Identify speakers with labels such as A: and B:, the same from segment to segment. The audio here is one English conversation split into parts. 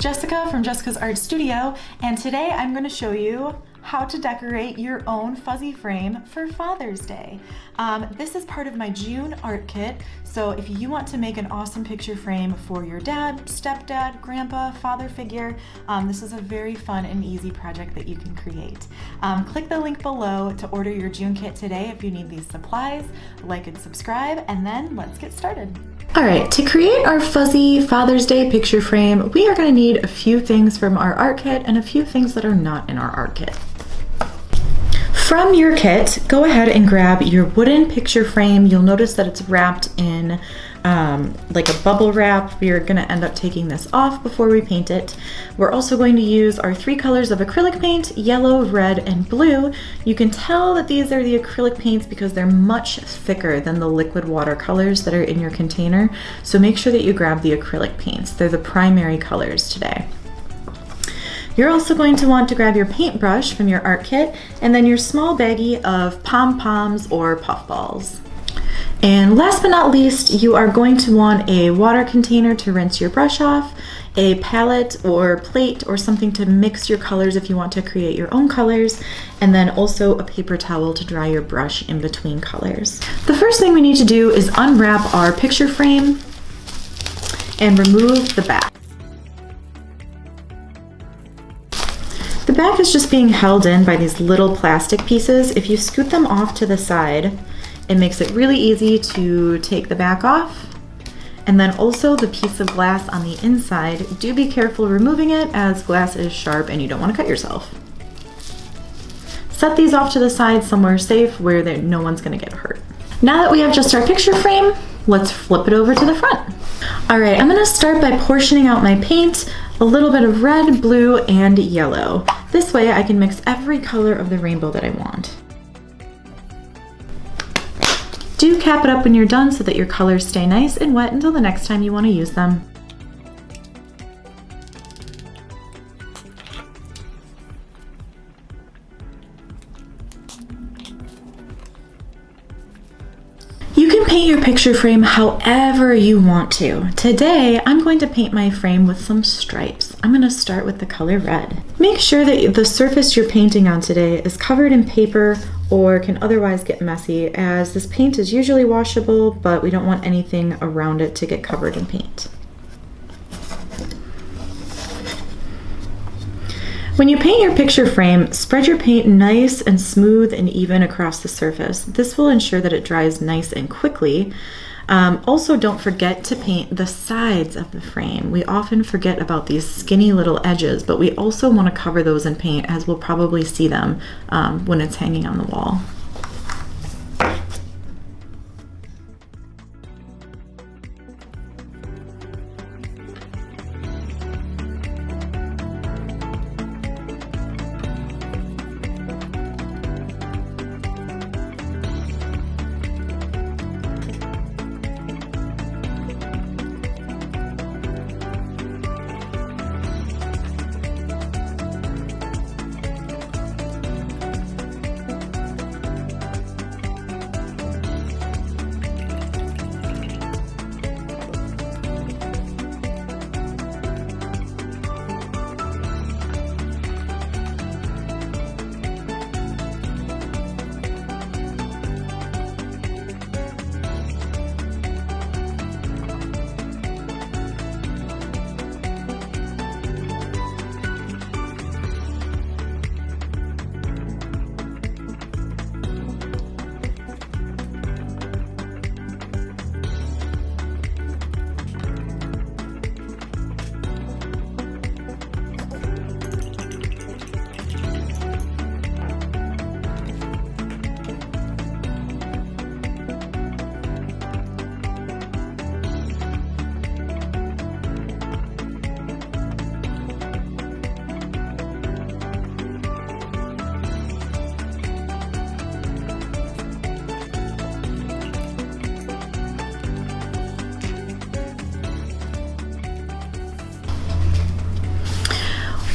A: Jessica from Jessica's Art Studio, and today I'm going to show you how to decorate your own fuzzy frame for Father's Day. This is part of my June art kit, so if you want to make an awesome picture frame for your dad, stepdad, grandpa, father figure, this is a very fun and easy project that you can create. Click the link below to order your June kit today if you need these supplies. Like and subscribe, and then let's get started. Alright, to create our fuzzy Father's Day picture frame, we are going to need a few things from our art kit and a few things that are not in our art kit. From your kit, go ahead and grab your wooden picture frame. You'll notice that it's wrapped in like a bubble wrap. We are going to end up taking this off before we paint it. We're also going to use our 3 colors of acrylic paint, yellow, red, and blue. You can tell that these are the acrylic paints because they're much thicker than the liquid watercolors that are in your container. So make sure that you grab the acrylic paints. They're the primary colors today. You're also going to want to grab your paintbrush from your art kit and then your small baggie of pom-poms or puffballs. And last but not least, you are going to want a water container to rinse your brush off, a palette or plate or something to mix your colors if you want to create your own colors, and then also a paper towel to dry your brush in between colors. The first thing we need to do is unwrap our picture frame and remove the back. The back is just being held in by these little plastic pieces. If you scoot them off to the side, it makes it really easy to take the back off. And then also the piece of glass on the inside, do be careful removing it as glass is sharp and you don't want to cut yourself. Set these off to the side somewhere safe where no one's going to get hurt. Now that we have just our picture frame, let's flip it over to the front. Alright, I'm going to start by portioning out my paint, a little bit of red, blue, and yellow. This way I can mix every color of the rainbow that I want. Do cap it up when you're done so that your colors stay nice and wet until the next time you want to use them. You can paint your picture frame however you want to. Today, I'm going to paint my frame with some stripes. I'm going to start with the color red. Make sure that the surface you're painting on today is covered in paper or can otherwise get messy, as this paint is usually washable, but we don't want anything around it to get covered in paint. When you paint your picture frame, spread your paint nice and smooth and even across the surface. This will ensure that it dries nice and quickly. Also, don't forget to paint the sides of the frame. We often forget about these skinny little edges, but we also want to cover those in paint, as we'll probably see them when it's hanging on the wall.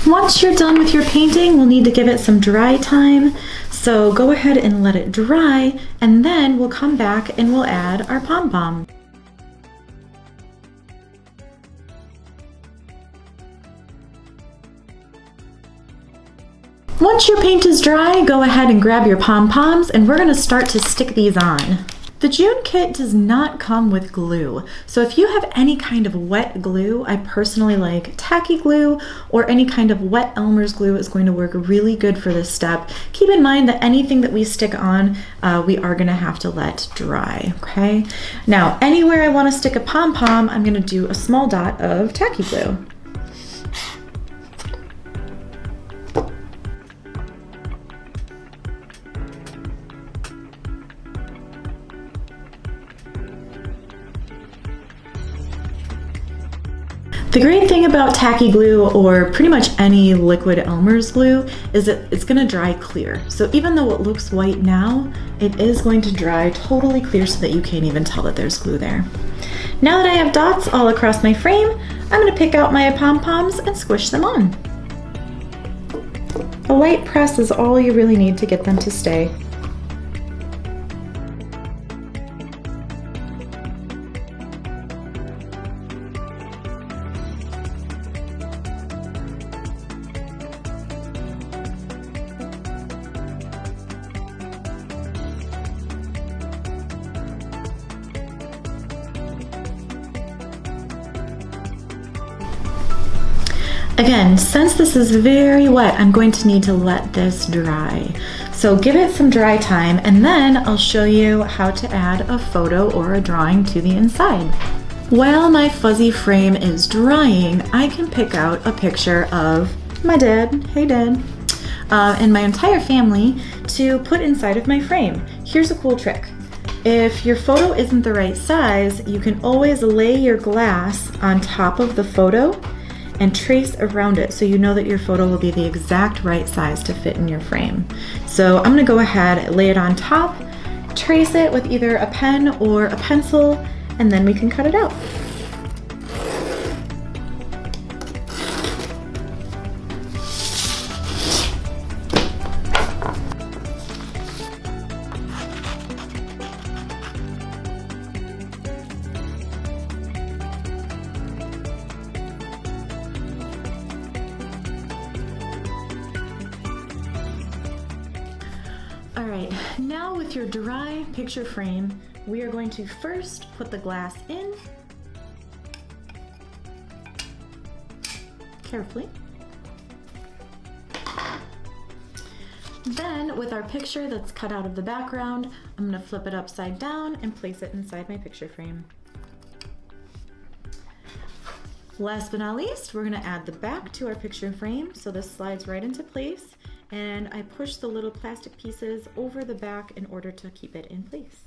A: Once you're done with your painting, we'll need to give it some dry time. So go ahead and let it dry, and then we'll come back and we'll add our pom-pom. Once your paint is dry, go ahead and grab your pom-poms and we're gonna start to stick these on. The June kit does not come with glue, so if you have any kind of wet glue, I personally like tacky glue or any kind of wet Elmer's glue is going to work really good for this step. Keep in mind that anything that we stick on, we are gonna have to let dry, okay? Now, anywhere I wanna stick a pom-pom, I'm gonna do a small dot of tacky glue. The great thing about tacky glue or pretty much any liquid Elmer's glue is that it's going to dry clear. So even though it looks white now, it is going to dry totally clear so that you can't even tell that there's glue there. Now that I have dots all across my frame, I'm going to pick out my pom-poms and squish them on. A light press is all you really need to get them to stay. Again, since this is very wet, I'm going to need to let this dry. So give it some dry time and then I'll show you how to add a photo or a drawing to the inside. While my fuzzy frame is drying, I can pick out a picture of my dad, hey dad, and my entire family to put inside of my frame. Here's a cool trick. If your photo isn't the right size, you can always lay your glass on top of the photo and trace around it so you know that your photo will be the exact right size to fit in your frame. So I'm gonna go ahead, lay it on top, trace it with either a pen or a pencil, and then we can cut it out. All right, now with your dry picture frame, we are going to first put the glass in carefully. Then with our picture that's cut out of the background, I'm gonna flip it upside down and place it inside my picture frame. Last but not least, we're gonna add the back to our picture frame so this slides right into place, and I push the little plastic pieces over the back in order to keep it in place.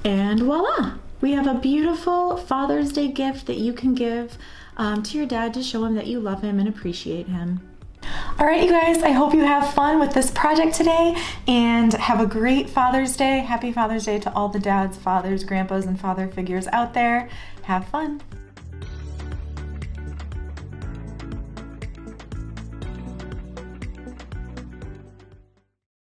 A: And voila! We have a beautiful Father's Day gift that you can give to your dad to show him that you love him and appreciate him. All right, you guys, I hope you have fun with this project today and have a great Father's Day. Happy Father's Day to all the dads, fathers, grandpas, and father figures out there. Have fun.